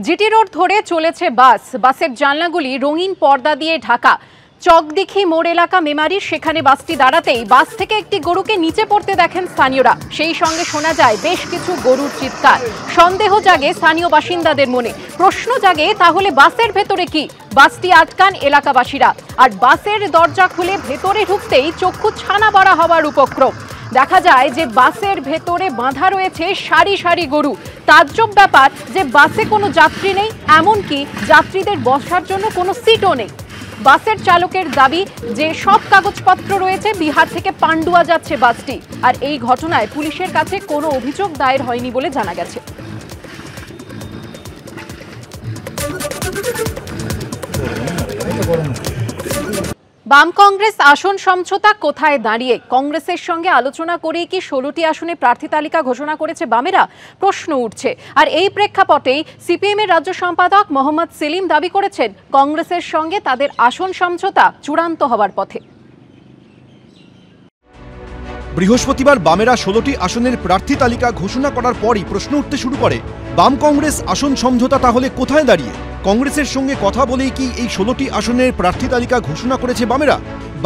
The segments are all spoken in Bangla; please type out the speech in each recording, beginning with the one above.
জিটি রোড ধরে চলেছে বাস। বাসের জানলাগুলি রঙিন পর্দা দিয়ে ঢাকা। চকদিঘি মোড় এলাকা মেমারির সেখানে বাসটি দাঁড়াতেই বাস থেকে একটি গরুকে নিচে পড়তে দেখেন স্থানীয়রা। সেই সঙ্গে শোনা যায় বেশ কিছু গরুর চিৎকার। সন্দেহ জাগে স্থানীয় বাসিন্দাদের মনে। প্রশ্ন জাগে, তাহলে বাসের ভেতরে কি? বাসটি আটকান এলাকাবাসীরা। আর বাসের দরজা খুলে ভেতরে ঢুকতেই চক্ষু ছানা বড়া হওয়ার উপক্রম। দেখা যায় যে বাসের ভেতরে বাঁধা রয়েছে সারি সারি গরু। তাজ্জব ব্যাপার যে বাসে কোনো যাত্রী নেই, এমনকি যাত্রীদের বসার জন্য কোনো সিটও নেই। বাসের চালকের দাবি যে সব কাগজপত্র রয়েছে, বিহার থেকে পান্ডুয়া যাচ্ছে বাসটি। আর এই ঘটনায় পুলিশের কাছে কোনো অভিযোগ দায়ের হয়নি বলে জানা গেছে। বাম কংগ্রেস আসন সমঝোতা কোথায় দাঁড়িয়ে? কংগ্রেসের সঙ্গে আলোচনা করেই কি 16টি আসনে প্রার্থী তালিকা ঘোষণা করেছে বামেরা? প্রশ্ন উঠছে। আর এই প্রেক্ষাপটেই সিপিএম এর রাজ্য সম্পাদক মোহাম্মদ সেলিম দাবি করেছেন কংগ্রেসের সঙ্গে তাদের আসন সমঝোতা চূড়ান্ত হওয়ার পথে। বৃহস্পতিবার বামেরা 16টি আসনের প্রার্থী তালিকা ঘোষণা করার পরই প্রশ্ন উঠতে শুরু করে, বাম কংগ্রেস আসন সমঝোতা তাহলে কোথায় দাঁড়িয়ে? কংগ্রেসের সঙ্গে কথা বলেই কি এই 16টি আসনের প্রার্থী তালিকা ঘোষণা করেছে বামেরা?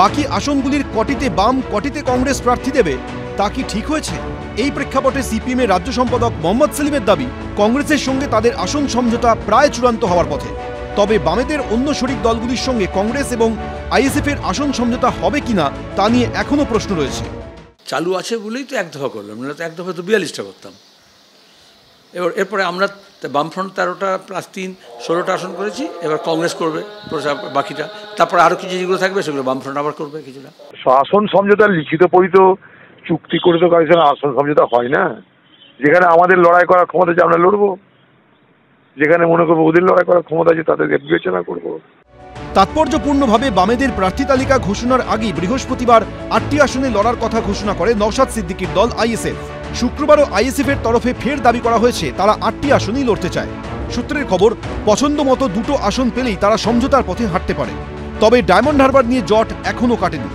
বাকি আসনগুলির কটিতে বাম, কটিতে কংগ্রেস প্রার্থী দেবে, তা কি ঠিক হয়েছে? এই প্রেক্ষাপটে সিপিএম এর রাজ্য সম্পাদক মোহাম্মদ সেলিমের দাবি, কংগ্রেসের সঙ্গে তাদের আসন সমঝোতা প্রায় চূড়ান্ত হওয়ার পথে। তবে বামেদের অন্য শরিক দলগুলির সঙ্গে কংগ্রেস এবং আইএসএফ এর আসন সমঝোতা হবে কিনা তা নিয়ে এখনো প্রশ্ন রয়েছে। চালু আছে বলেই তো এক দফা করলাম, না তো এক দফা তো 42টা করতাম। এরপরে আমরা বামফ্রন্ট 13টা প্লাস 3 16টা আসন করেছি। এবার কংগ্রেস করবে বাকিটা, তারপরে আরও কিছু যেগুলো থাকবে সেগুলো বামফ্রন্ট আবার করবে কিছুটা। আসন সমঝোতা লিখিত পরিত চুক্তি করে তো কারোর সঙ্গে আসন সমঝোতা হয় না। যেখানে আমাদের লড়াই করার ক্ষমতা আছে আমরা লড়বো, যেখানে মনে করবো ওদের লড়াই করার ক্ষমতা আছে তাদেরকে বিবেচনা করবো। তাৎপর্যপূর্ণভাবে বামেদের প্রার্থী তালিকা ঘোষণার আগেই বৃহস্পতিবার 8টি আসনে লড়ার কথা ঘোষণা করে নওশাদ সিদ্দিকীর দল আইএসএফ। শুক্রবারও আইএসএফ এর তরফে ফের দাবি করা হয়েছে তারা 8টি আসনেই লড়তে চায়। সূত্রের খবর, পছন্দ মতো 2টো আসন পেলেই তারা সমঝোতার পথে হাঁটতে পারে। তবে ডায়মন্ড হারবার নিয়ে জট এখনও কাটেনি।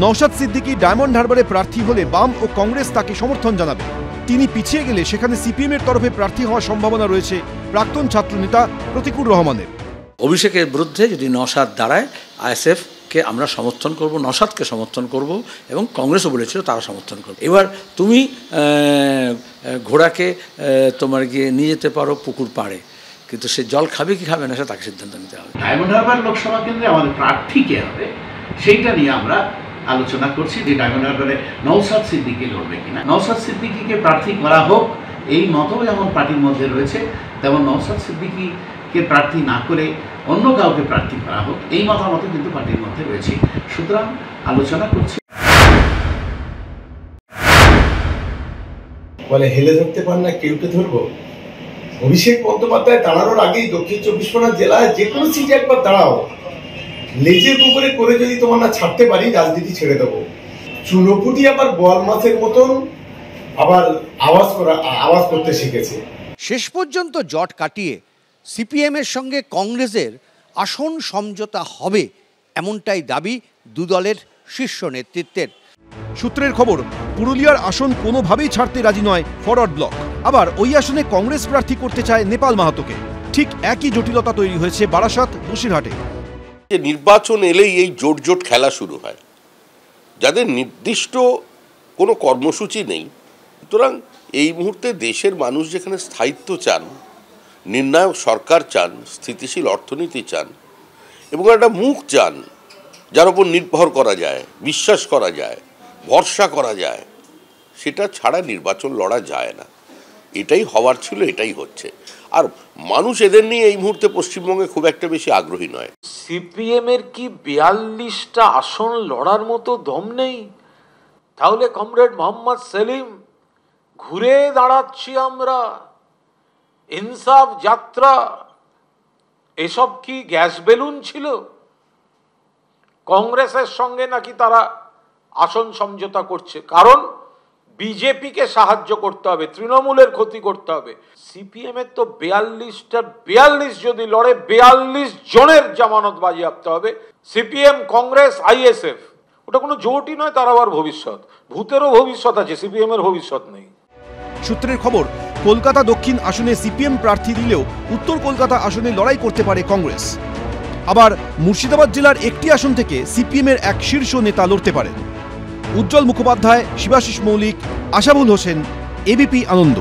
নওশাদ সিদ্দিকী ডায়মন্ড হারবারে প্রার্থী হলে বাম ও কংগ্রেস তাকে সমর্থন জানাবে। তিনি পিছিয়ে গেলে সেখানে সিপিএম এর তরফে প্রার্থী হওয়ার সম্ভাবনা রয়েছে প্রাক্তন ছাত্রনেতা প্রতিকুর রহমানের। অভিষেকের বিরুদ্ধে যদি নওশাদ দাঁড়ায়, আইএসএফকে আমরা সমর্থন করব, নওশাদকে সমর্থন করব, এবং কংগ্রেসও বলেছিল তারা সমর্থন করবে। এবার তুমি ঘোড়াকে তোমার গিয়ে নিয়ে যেতে পারো পুকুর পাড়ে, কিন্তু সে জল খাবে কি খাবে না সে তাকে সিদ্ধান্ত নিতে হবে। ডায়মন্ড হারবার লোকসভা কেন্দ্রে আমাদের প্রার্থী কে হবে সেইটা নিয়ে আমরা আলোচনা করছি, যে ডায়মন্ড হারবারে নওশাদ সিদ্দিকী লড়বে কিনা। নওশাদ সিদ্দিকীকে প্রার্থী করা হোক, এই মতও যেমন পার্টির মধ্যে রয়েছে, তেমন নওশাদ সিদ্দিকীকে প্রার্থী না করে অন্য কাউকে প্রার্থী করা হোক, এই মতামত কিন্তু পার্টির মধ্যে রয়েছে। সুতরাং আলোচনা করছি। বলে হেলে ধরতে পার না কেউকে ধরবো। অভিষেক বন্দ্যোপাধ্যায় দাঁড়ানোর আগেই দক্ষিণ 24 পরগনা জেলায় যে কোনো সিটে একবার দাঁড়াও, লেজের উপরে করে যদি তোমার না ছাড়তে পারি রাজনীতি ছেড়ে দেবো। চুনোপুটি আবার বল মাছের মতন আবার আওয়াজ করতে শিখেছে। শেষ পর্যন্ত জট কাটিয়ে সিপিএম এর সঙ্গে কংগ্রেসের আসন সমঝোতা হবে, এমনটাই দাবি দুদলের শীর্ষ নেতৃত্বের। সূত্রের খবর, পুরুলিয়ার আসন কোনোভাবেই ছাড়তে রাজি নয় ফরওয়ার্ড ব্লক। আবার ওই আসনে কংগ্রেস প্রার্থী করতে চায় নেপাল মাহাতোকে। ঠিক একই জটিলতা তৈরি হয়েছে বারাসাত, বসিরহাটে। নির্বাচন এলেই এই জোট খেলা শুরু হয়, যাদের নির্দিষ্ট কোনো কর্মসূচি নেই। সুতরাং এই মুহূর্তে দেশের মানুষ যেখানে স্থায়িত্ব চান, নির্ণায়ক সরকার চান, স্থিতিশীল অর্থনীতি চান, এবং একটা মুখ চান যার উপর নির্ভর করা যায়, বিশ্বাস করা যায়, ভরসা করা যায়, সেটা ছাড়া নির্বাচন লড়া যায় না। এটাই হওয়ার ছিল, এটাই হচ্ছে। আর মানুষ এদের নিয়ে এই মুহূর্তে পশ্চিমবঙ্গে খুব একটা বেশি আগ্রহী নয়। সিপিএম এর কি 42টা আসন লড়ার মতো দম নেই? তাহলে কমরেড মোহাম্মদ সেলিম, ঘুরে দাঁড়াচ্ছি আমরা, ইনসাফ যাত্রা, এসব কি গ্যাস বেলুন ছিল? কংগ্রেসের সঙ্গে নাকি তারা আসন সমঝোতা করছে, কারণ বিজেপিকে সাহায্য করতে হবে, তৃণমূলের ক্ষতি করতে হবে। সিপিএম এর তো 42 যদি লড়ে 42 জনের জামানত বাজেয়াপ্ত হবে। সিপিএম, কংগ্রেস, আইএসএফ, ওটা কোনো জোটই নয়, তার আবার ভবিষ্যৎ, ভূতেরও ভবিষ্যৎ আছে, সিপিএম এর ভবিষ্যৎ নেই। সূত্রের খবর, কলকাতা দক্ষিণ আসনে সিপিএম প্রার্থী দিলেও উত্তর কলকাতা আসনে লড়াই করতে পারে কংগ্রেস। আবার মুর্শিদাবাদ জেলার একটি আসন থেকে সিপিএমের এক শীর্ষ নেতা লড়তে পারেন। উজ্জ্বল মুখোপাধ্যায়, শিবাশিস মৌলিক, আশাবুল হোসেন, এবিপি আনন্দ।